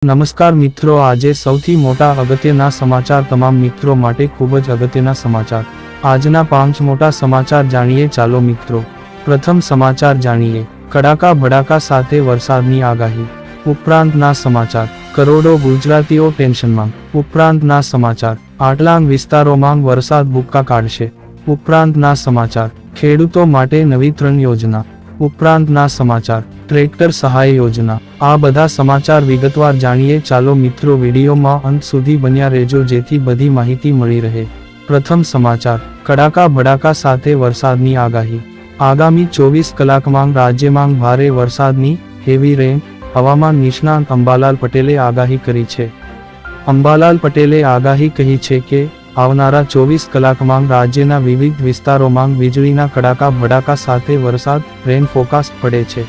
નમસ્કાર મિત્રો, આજે સૌથી મોટા અગત્યના સમાચાર તમામ મિત્રો માટે ખૂબ જ અગત્યના સમાચાર. આજના 5 મોટા સમાચાર જાણીએ. ચાલો મિત્રો, પ્રથમ સમાચાર જાણીએ. કડાકા ભડાકા સાથે વરસાદની આગાહી. ઉપરાંતના સમાચાર. કરોડો ગુજરાતીઓ ટેન્શનમાં. ઉપરાંતના સમાચાર. આટલાંગ વિસ્તારોમાં વરસાદ ભૂક્કા કાઢશે. ઉપરાંતના સમાચાર. ખેડૂતો માટે નવી 3 યોજના. ઉપરાંતના સમાચાર. ટ્રેક્ટર સહાય યોજના. આ બધા સમાચાર વિગતવાર જાણીએ. ચાલો મિત્રો, વિડીયોમાં અંત સુધી બન્યા રહેજો જેથી બધી માહિતી મળી રહે. પ્રથમ સમાચાર. કડાકા ભડાકા સાથે વરસાદની આગાહી. આગામી 24 કલાકમાં રાજ્યમાં ભારે વરસાદની હેવી રેન હવામાન નિષ્ણાંત અંબાલાલ પટેલે આગાહી કરી છે. અંબાલાલ પટેલે આગાહી કહી છે કે આવનારા 24 કલાકમાં રાજ્યના વિવિધ વિસ્તારોમાં વીજળીના કડાકા ભડાકા સાથે વરસાદ રેન ફોરકાસ્ટ પડે છે.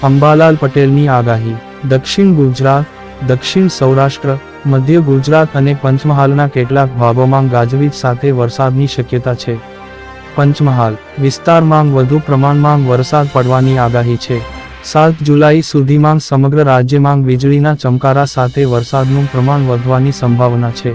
અંબાલાલ પટેલની આગાહી. દક્ષિણ ગુજરાત, દક્ષિણ સૌરાષ્ટ્ર, મધ્ય ગુજરાત અને પંચમહાલના કેટલાક ભાગોમાં ગાજવીજ સાથે વરસાદની શક્યતા છે. પંચમહાલ વિસ્તારમાં વધુ પ્રમાણમાં વરસાદ પડવાની આગાહી છે. 7 જુલાઈ સુધીમાં સમગ્ર રાજ્યમાં વીજળીના ચમકારા સાથે વરસાદનું પ્રમાણ વધવાની સંભાવના છે.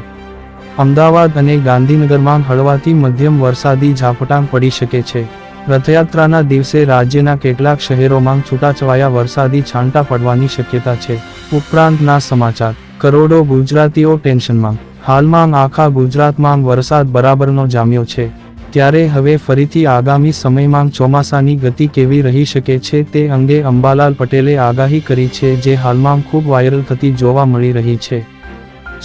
અમદાવાદ અને ગાંધીનગરમાં હળવાથી મધ્યમ વરસાદી ઝાપટાં પડી શકે છે. રથયાત્રાના દિવસે રાજ્યના કેટલાક શહેરોમાં છૂટાછવાયા વરસાદી છાંટા પડવાની શક્યતા છે. ઉપરાંતના સમાચાર. કરોડો ગુજરાતીઓ ટેન્શનમાં. હાલમાં આખા ગુજરાતમાં વરસાદ બરાબરનો જામ્યો છે. ત્યારે હવે ફરીથી આગામી સમયમાં ચોમાસાની ગતિ કેવી રહી શકે છે તે અંગે અંબાલાલ પટેલે આગાહી કરી છે, જે હાલમાં ખૂબ વાયરલ થતી જોવા મળી રહી છે.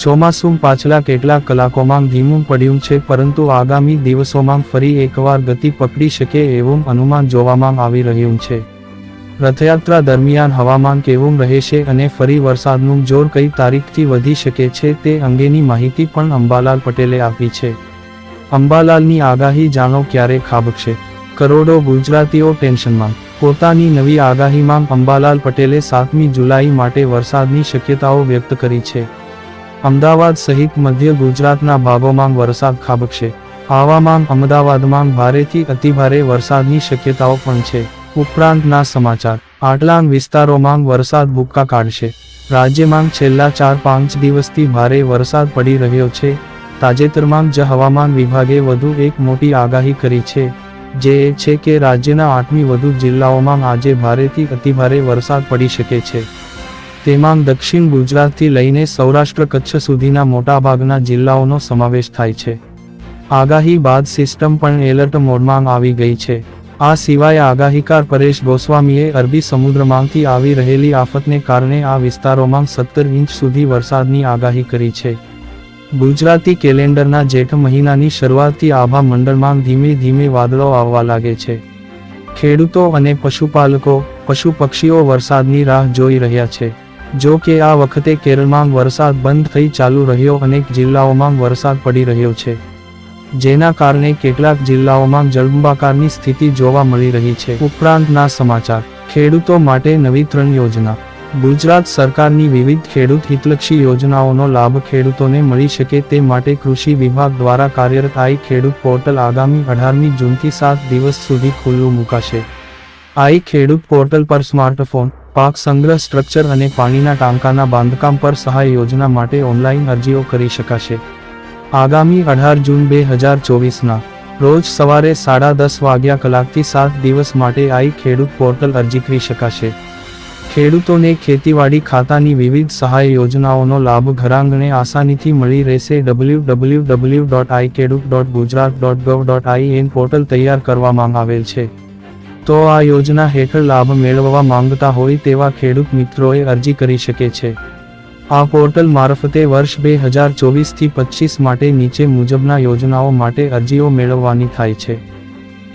ચોમાસું પાછલા કેટલાક કલાકોમાં ધીમું પડ્યું છે, પરંતુ આગામી દિવસોમાં ફરી એકવાર ગતિ પકડી શકે એવું અનુમાન જોવામાં આવી રહ્યું છે. રથયાત્રા દરમિયાન હવામાન કેવું રહેશે અને ફરી વરસાદનું જોર કઈ તારીખથી વધી શકે છે તે અંગેની માહિતી પણ અંબાલાલ પટેલે આપી છે. અંબાલાલની આગાહી જાણો ક્યારે ખાબકશે. કરોડો ગુજરાતીઓ ટેન્શનમાં. પોતાની નવી આગાહીમાં અંબાલાલ પટેલે 7મી જુલાઈ માટે વરસાદની શક્યતાઓ વ્યક્ત કરી છે. અમદાવાદ સહિત મધ્ય ગુજરાતના ભાગોમાં વરસાદ ખાબકશે. આવામાં અમદાવાદમાં ભારેથી અતિભારે વરસાદની શક્યતાઓ પણ છે. ઉપરાંતના સમાચાર. આટલાંગ વિસ્તારોમાં વરસાદ ભૂક્કા કાઢશે. રાજ્યમાં છેલ્લા 4-5 દિવસથી ભારે વરસાદ પડી રહ્યો છે. તાજેતરમાં જ હવામાન વિભાગે વધુ એક મોટી આગાહી કરી છે, જે એ છે કે રાજ્યના 8મી વધુ જિલ્લાઓમાં આજે ભારેથી અતિભારે વરસાદ પડી શકે છે. તેમાં દક્ષિણ ગુજરાતથી લઈને સૌરાષ્ટ્ર કચ્છ સુધીના મોટાભાગના જિલ્લાઓનો સમાવેશ થાય છે. આગાહી બાદ સિસ્ટમ પણ એલર્ટ મોડમાં આવી ગઈ છે. આ સિવાય આગાહીકાર પરેશ ગોસ્વામીએ અરબી સમુદ્રમાંથી આવી રહેલી આફતને કારણે આ વિસ્તારોમાં 17 ઇંચ સુધી વરસાદની આગાહી કરી છે. ગુજરાતી કેલેન્ડરના જેઠ મહિનાની શરૂઆતથી આભા મંડળમાં ધીમે ધીમે વાદળો આવવા લાગે છે. ખેડૂતો અને પશુપાલકો, પશુ પક્ષીઓ વરસાદની રાહ જોઈ રહ્યા છે. જો કે આ વખતે કેરળમાં વરસાદ બંધ થઈ ચાલુ રહ્યો, અનેક જિલ્લાઓમાં વરસાદ પડી રહ્યો છે, જેના કારણે કેટલાક જિલ્લાઓમાં જળબંબાકારની સ્થિતિ જોવા મળી રહી છે. ઉપરાંતના સમાચાર. ખેડૂતો માટે નવી 3 યોજના. ગુજરાત સરકારની વિવિધ ખેડૂત હિતલક્ષી યોજનાઓનો લાભ ખેડૂતોને મળી શકે તે માટે કૃષિ વિભાગ દ્વારા કાર્યરત આઈ ખેડૂત પોર્ટલ આગામી 18મી જૂનથી 7 દિવસ સુધી ખુલ્લું મુકાશે. આઈ ખેડૂત પોર્ટલ પર સ્માર્ટફોન, પાક સંગ્રહ સ્ટ્રક્ચર અને પાણીના ટાંકાના બાંધકામ પર સહાય યોજના માટે ઓનલાઈન અરજીઓ કરી શકાશે. આગામી 18 જૂન 2024ના રોજ સવારે 10:30 વાગ્યા કલાકથી 7 દિવસ માટે આઈ ખેડૂત પોર્ટલ અરજી કરી શકાશે. ખેડૂતોને ખેતીવાડી ખાતાની વિવિધ સહાય યોજનાઓનો લાભ ઘરાંગણે આસાનીથી મળી રહેશે. www.ikhedut.gujarat.gov.in પોર્ટલ તૈયાર કરવામાં આવેલ છે. તો આ યોજના હેઠળ લાભ મેળવવા માંગતા હોય તેવા ખેડૂત મિત્રોએ અરજી કરી શકે છે. આ પોર્ટલ મારફતે વર્ષ 2024થી 25 માટે નીચે મુજબના યોજનાઓ માટે અરજીઓ મેળવવાની થાય છે.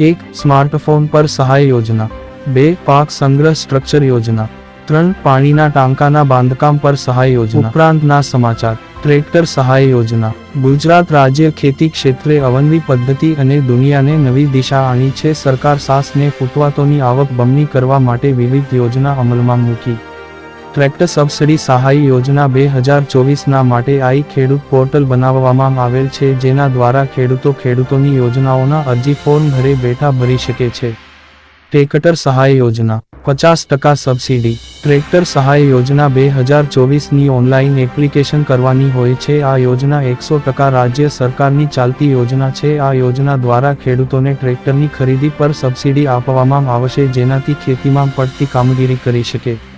1. સ્માર્ટફોન પર સહાય યોજના. 2. પાક સંગ્રહ સ્ટ્રક્ચર યોજના. 3. પાણીના ટાંકાના બાંધકામ પર સહાય યોજના. ઉપરાંતના સમાચાર. ટ્રેક્ટર સહાય યોજના. ગુજરાત રાજ્ય ખેતી ક્ષેત્રે અવનવી પદ્ધતિ અને દુનિયાને નવી દિશા આણી છે. સરકાર સાસને ફૂટવાતોની આવક બમણી કરવા માટે વિવિધ યોજના અમલમાં મૂકી. ટ્રેક્ટર સબસિડી સહાય યોજના 2024ના માટે આઈ ખેડૂત પોર્ટલ બનાવવામાં આવેલ છે, જેના દ્વારા ખેડૂતોની યોજનાઓના અરજી ફોર્મ ઘરે બેઠા ભરી શકે છે. ટ્રેક્ટર સહાય યોજના. 50% સબસિડી. ટ્રેક્ટર સહાય યોજના 2024ની ઓનલાઈન એપ્લિકેશન કરવાની હોય છે. આ યોજના 100% રાજ્ય સરકારની ચાલતી યોજના છે. આ યોજના દ્વારા ખેડૂતોને ટ્રેક્ટરની ખરીદી પર સબસિડી આપવામાં આવશે, જેનાથી ખેતીમાં પડતી કામગીરી કરી શકે.